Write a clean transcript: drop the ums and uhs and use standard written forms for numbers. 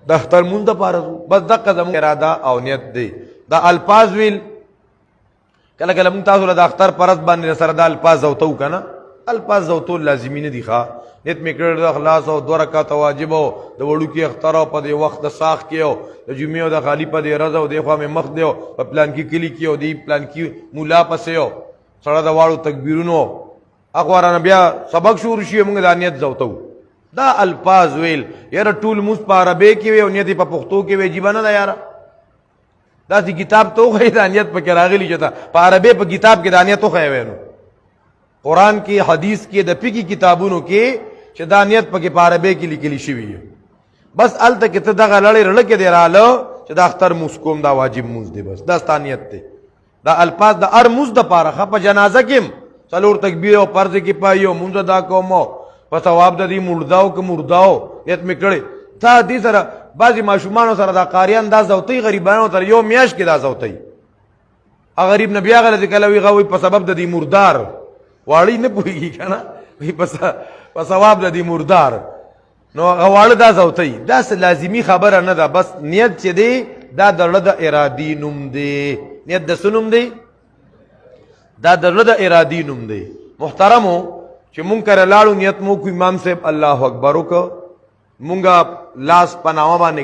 د اختر مونږ د پاره بس دغه زموږ اراده او نیت دی. دا الفاظ ویل کله کله مونږ تاسو له د اختر پرد باندې سره د الفاظ زوتو کنه، الفاظ زوتو لازمي نه دي. ښا نیت مې کړی د اخلاص او 2 رکعات واجب او د وړوکي اختر او په دې وخت د ساخ کې او د جمعې او د خالی په دې ورځ او د خوا مې مخ دی او په پلان کې کلی کې او دی پلان کې مولا پسې او سره د واړو تکبیرونو اخوارانه بیا سبق شروع شي مونږ د نیت زوتو. دا الفاظ ویل یاره ټول موږ په عربی کې وي او نیت په پښتو کې وي، عجیبه نه ده یاره. داسې کتاب تو خو د نیت پکې راغلی چې په عربی په کتاب کې د نیت خو یې نو قرآن کې حدیث کې د فقهي کتابونو کې چې دا نیت پکې په عربی کې لیکلی شوی. بس الته کې ته دغه لړې رړه کې دی رااله چې دا اختر موږ کوم دا واجب موږ دی، بس دا ستا نیت دی. دا الفاظ د هر موږ د پاره په جنازه کې څلور تکبیر او فرض کې پایو موږ دا کوم په ثواب د دې مرداو که مرداو نیت مې کړی. تا دې سره بعضې ماشومانو سره دا قاریان دا زوتی غریبانو سره یو میاشت کې دا زوتی غریب نه بیا غله کله وي غوي په سبب د دې مردار واړی نه پوهېږي که نه وي په ثواب د دې مردار نو غواړه دا زوتی. دا څه لازمي خبره نه ده، بس نیت چې دی دا د زړه د ارادي نوم دی. نیت د څه نوم دی؟ دا د زړه د ارادي نوم دی. محترمو چې مونږ کره لاړو نیت مو کو امام صاحب الله اکبر وکړو، مونږه لاس په نامه باندې